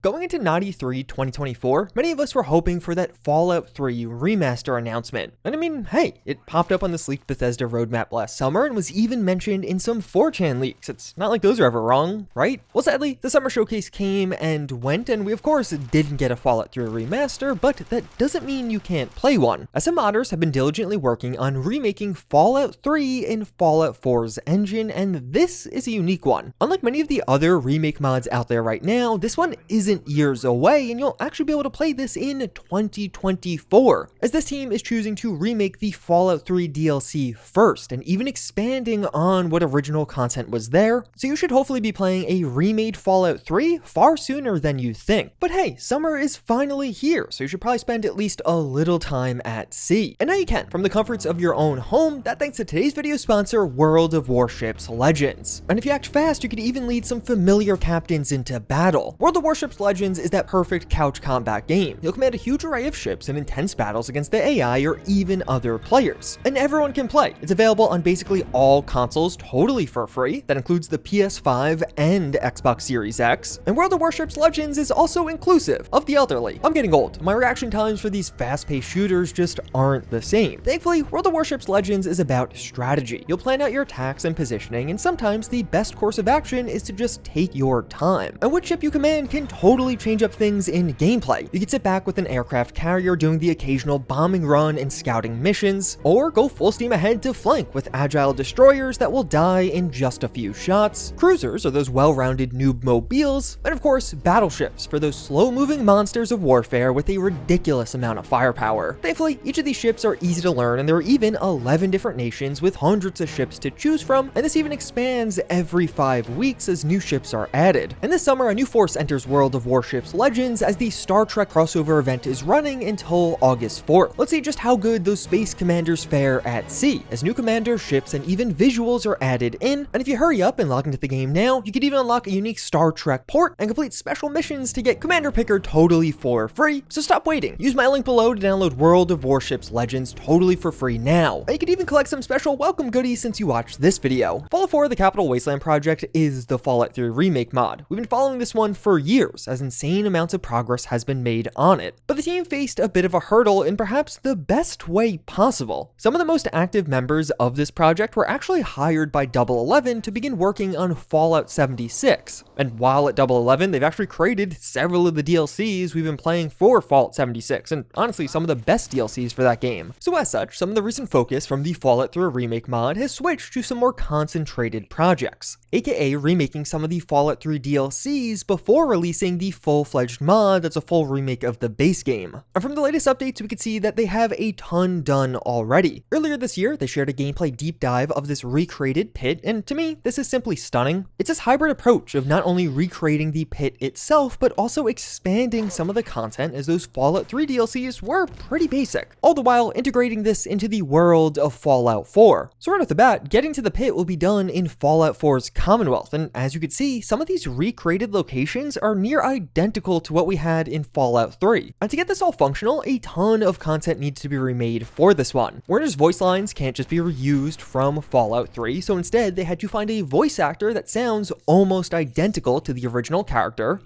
Going into Naughty 3 2024, many of us were hoping for that Fallout 3 remaster announcement. And I mean, hey, it popped up on the sleek Bethesda roadmap last summer and was even mentioned in some 4chan leaks. It's not like those are ever wrong, right? Well, sadly, the summer showcase came and went, and we of course didn't get a Fallout 3 remaster, but that doesn't mean you can't play one, as some modders have been diligently working on remaking Fallout 3 in Fallout 4's engine, and this is a unique one. Unlike many of the other remake mods out there right now, this one isn't years away, and you'll actually be able to play this in 2024, as this team is choosing to remake the Fallout 3 DLC first, and even expanding on what original content was there, so you should hopefully be playing a remade Fallout 3 far sooner than you think. But hey, summer is finally here, so you should probably spend at least a little time at sea. And now you can, from the comforts of your own home, that thanks to today's video sponsor, World of Warships Legends. And if you act fast, you could even lead some familiar captains into battle. World of Warships Legends is that perfect couch combat game. You'll command a huge array of ships in intense battles against the AI or even other players. And everyone can play. It's available on basically all consoles totally for free. That includes the PS5 and Xbox Series X. And World of Warships Legends is also inclusive of the elderly. I'm getting old. My reaction times for these fast-paced shooters just aren't the same. Thankfully, World of Warships Legends is about strategy. You'll plan out your attacks and positioning, and sometimes the best course of action is to just take your time. And which ship you command can totally change up things in gameplay. You can sit back with an aircraft carrier doing the occasional bombing run and scouting missions, or go full steam ahead to flank with agile destroyers that will die in just a few shots, cruisers or those well-rounded noob mobiles, and of course battleships for those slow-moving monsters of warfare with a ridiculous amount of firepower. Thankfully, each of these ships are easy to learn, and there are even 11 different nations with hundreds of ships to choose from, and this even expands every 5 weeks as new ships are added. And this summer, a new force enters World of Warships Legends as the Star Trek crossover event is running until August 4th. Let's see just how good those space commanders fare at sea, as new commander ships and even visuals are added in, and if you hurry up and log into the game now, you can even unlock a unique Star Trek port and complete special missions to get Commander Picker totally for free, so stop waiting. Use my link below to download World of Warships Legends totally for free now, and you can even collect some special welcome goodies since you watched this video. Fallout 4, the Capital Wasteland project, is the Fallout 3 remake mod. We've been following this one for years, as insane amounts of progress has been made on it. But the team faced a bit of a hurdle in perhaps the best way possible. Some of the most active members of this project were actually hired by Double 11 to begin working on Fallout 76. And while at Double 11, they've actually created several of the DLCs we've been playing for Fallout 76, and honestly, some of the best DLCs for that game. So as such, some of the recent focus from the Fallout 3 remake mod has switched to some more concentrated projects, aka remaking some of the Fallout 3 DLCs before releasing the full-fledged mod that's a full remake of the base game. And from the latest updates, we could see that they have a ton done already. Earlier this year, they shared a gameplay deep dive of this recreated pit, and to me, this is simply stunning. It's this hybrid approach of not only recreating the pit itself, but also expanding some of the content, as those Fallout 3 DLCs were pretty basic, all the while integrating this into the world of Fallout 4. So right off the bat, getting to the pit will be done in Fallout 4's Commonwealth, and as you can see, some of these recreated locations are near identical to what we had in Fallout 3. And to get this all functional, a ton of content needs to be remade for this one. Werner's voice lines can't just be reused from Fallout 3, so instead they had to find a voice actor that sounds almost identical to the original character.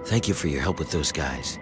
Thank you for your help with those guys.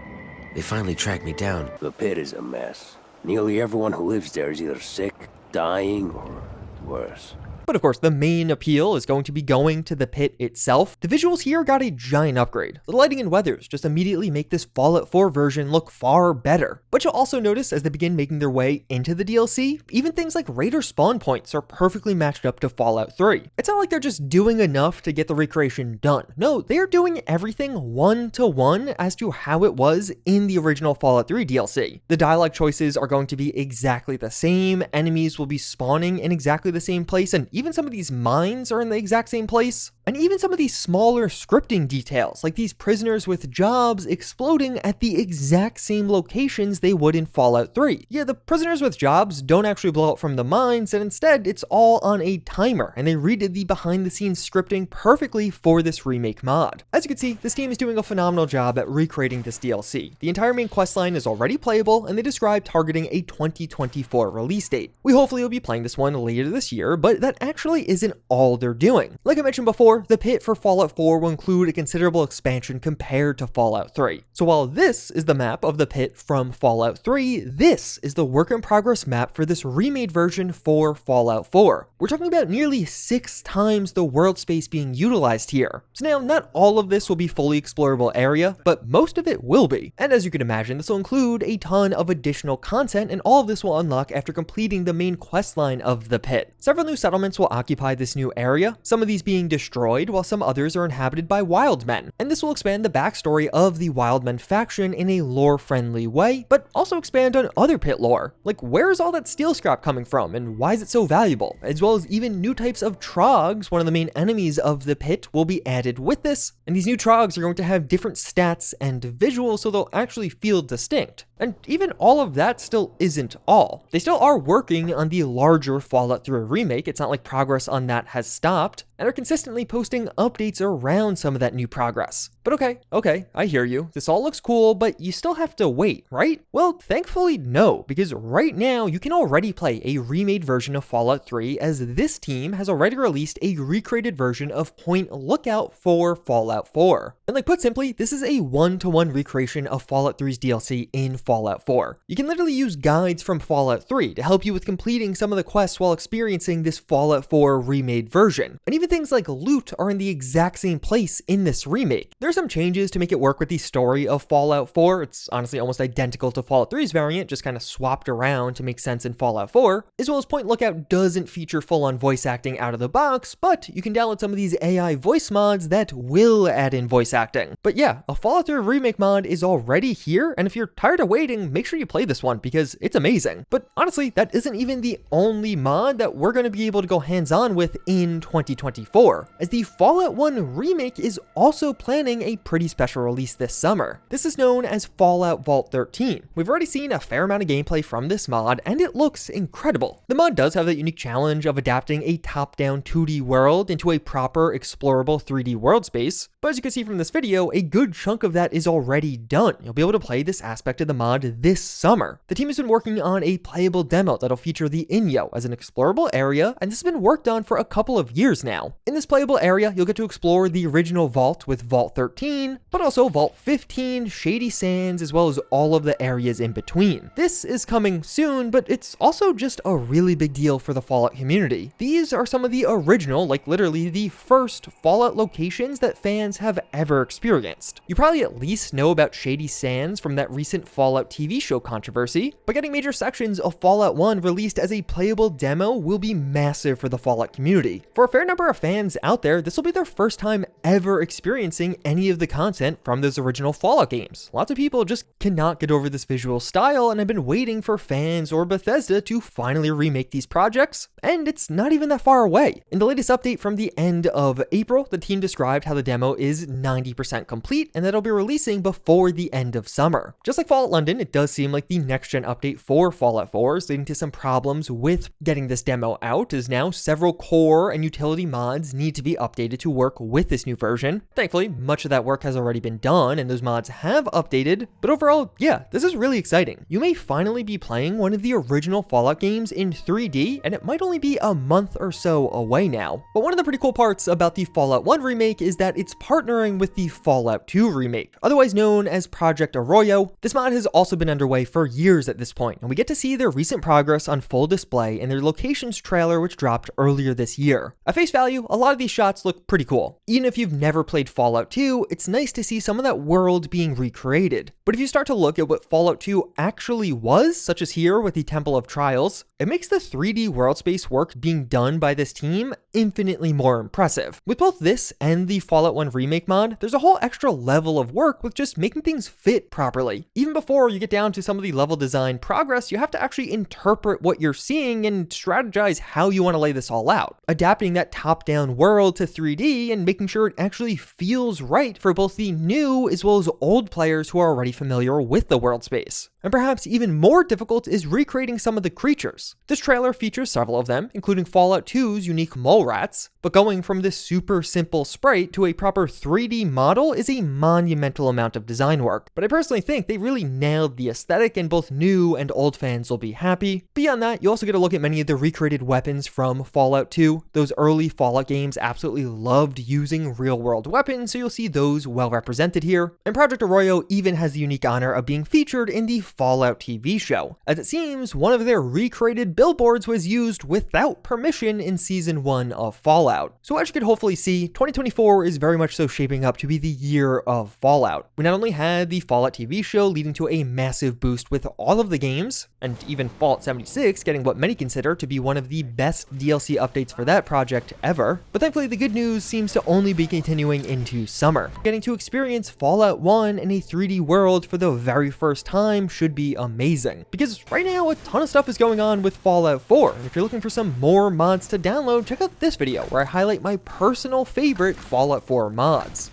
They finally tracked me down. The pit is a mess. Nearly everyone who lives there is either sick, dying, or worse. But of course, the main appeal is going to be going to the pit itself. The visuals here got a giant upgrade. The lighting and weathers just immediately make this Fallout 4 version look far better. But you'll also notice as they begin making their way into the DLC, even things like raider spawn points are perfectly matched up to Fallout 3. It's not like they're just doing enough to get the recreation done. No, they are doing everything one-to-one as to how it was in the original Fallout 3 DLC. The dialogue choices are going to be exactly the same, enemies will be spawning in exactly the same place, and even some of these mines are in the exact same place. And even some of these smaller scripting details, like these prisoners with jobs exploding at the exact same locations they would in Fallout 3. Yeah, the prisoners with jobs don't actually blow up from the mines, and instead it's all on a timer, and they redid the behind-the-scenes scripting perfectly for this remake mod. As you can see, this team is doing a phenomenal job at recreating this DLC. The entire main questline is already playable, and they describe targeting a 2024 release date. We hopefully will be playing this one later this year, but that actually isn't all they're doing. Like I mentioned before, the pit for Fallout 4 will include a considerable expansion compared to Fallout 3. So while this is the map of the pit from Fallout 3, this is the work in progress map for this remade version for Fallout 4. We're talking about nearly 6 times the world space being utilized here. So now, not all of this will be fully explorable area, but most of it will be. And as you can imagine, this will include a ton of additional content, and all of this will unlock after completing the main quest line of the pit. Several new settlements will occupy this new area, some of these being destroyed, while some others are inhabited by wildmen. And this will expand the backstory of the wildmen faction in a lore-friendly way, but also expand on other pit lore. Like, where is all that steel scrap coming from, and why is it so valuable? As well as even new types of trogs, one of the main enemies of the pit, will be added with this, and these new trogs are going to have different stats and visuals, so they'll actually feel distinct. And even all of that still isn't all. They still are working on the larger Fallout 3 remake. It's not like progress on that has stopped, and are consistently posting updates around some of that new progress. But okay, I hear you. This all looks cool, but you still have to wait, right? Well, thankfully no, because right now you can already play a remade version of Fallout 3, as this team has already released a recreated version of Point Lookout for Fallout 4. And like put simply, this is a one-to-one recreation of Fallout 3's DLC in Fallout 4. You can literally use guides from Fallout 3 to help you with completing some of the quests while experiencing this Fallout 4 remade version. And even things like loot are in the exact same place in this remake. There are some changes to make it work with the story of Fallout 4. It's honestly almost identical to Fallout 3's variant, just kind of swapped around to make sense in Fallout 4. As well as Point Lookout doesn't feature full-on voice acting out of the box, but you can download some of these AI voice mods that will add in voice acting. But yeah, a Fallout 3 remake mod is already here, and if you're tired of waiting, make sure you play this one because it's amazing. But honestly, that isn't even the only mod that we're going to be able to go hands-on with in 2024, as the Fallout 1 remake is also planning a pretty special release this summer. This is known as Fallout Vault 13. We've already seen a fair amount of gameplay from this mod, and it looks incredible. The mod does have that unique challenge of adapting a top-down 2D world into a proper explorable 3D world space, but as you can see from this video, a good chunk of that is already done. You'll be able to play this aspect of the mod this summer. The team has been working on a playable demo that'll feature the Inyo as an explorable area, and this has been worked on for a couple of years now. In this playable area, you'll get to explore the original vault with Vault 13, but also Vault 15, Shady Sands, as well as all of the areas in between. This is coming soon, but it's also just a really big deal for the Fallout community. These are some of the original, like literally the first Fallout locations that fans have ever experienced. You probably at least know about Shady Sands from that recent Fallout TV show controversy, but getting major sections of Fallout 1 released as a playable demo will be massive for the Fallout community. For a fair number of fans out there, this will be their first time ever experiencing any of the content from those original Fallout games. Lots of people just cannot get over this visual style and have been waiting for fans or Bethesda to finally remake these projects, and it's not even that far away. In the latest update from the end of April, the team described how the demo is 90% complete and that it'll be releasing before the end of summer. Just like Fallout London, it does seem like the next-gen update for Fallout 4 is leading to some problems with getting this demo out, as now several core and utility mods need to be updated to work with this new version. Thankfully, much of that work has already been done and those mods have updated, but overall, yeah, this is really exciting. You may finally be playing one of the original Fallout games in 3D, and it might only be a month or so away now. But one of the pretty cool parts about the Fallout 1 remake is that it's partnering with the Fallout 2 remake, otherwise known as Project Arroyo. This mod has also been underway for years at this point, and we get to see their recent progress on full display in their locations trailer, which dropped earlier this year. At face value, a lot of these shots look pretty cool. Even if you've never played Fallout 2, it's nice to see some of that world being recreated. But if you start to look at what Fallout 2 actually was, such as here with the Temple of Trials, it makes the 3D world space work being done by this team infinitely more impressive. With both this and the Fallout 1 remake mod, there's a whole extra level of work with just making things fit properly. Even before you get down to some of the level design progress, you have to actually interpret what you're seeing and strategize how you want to lay this all out. Adapting that top-down world to 3D and making sure it actually feels right for both the new as well as old players who are already familiar with the world space. And perhaps even more difficult is recreating some of the creatures. This trailer features several of them, including Fallout 2's unique mole rats, but going from this super simple sprite to a proper 3D model is a monumental amount of design work. But I personally think they really nailed the aesthetic, and both new and old fans will be happy. Beyond that, you also get a look at many of the recreated weapons from Fallout 2. Those early Fallout games absolutely loved using real-world weapons, so you'll see those well represented here. And Project Arroyo even has the unique honor of being featured in the Fallout TV show, as it seems one of their recreated billboards was used without permission in Season 1 of Fallout. So as you can hopefully see, 2024 is very much so shaping up to be the year of Fallout. We not only had the Fallout TV show leading to a massive boost with all of the games, and even Fallout 76 getting what many consider to be one of the best DLC updates for that project ever, but thankfully the good news seems to only be continuing into summer. Getting to experience Fallout 1 in a 3D world for the very first time should be amazing, because right now a ton of stuff is going on with Fallout 4, and if you're looking for some more mods to download, check out this video where I highlight my personal favorite Fallout 4 mods.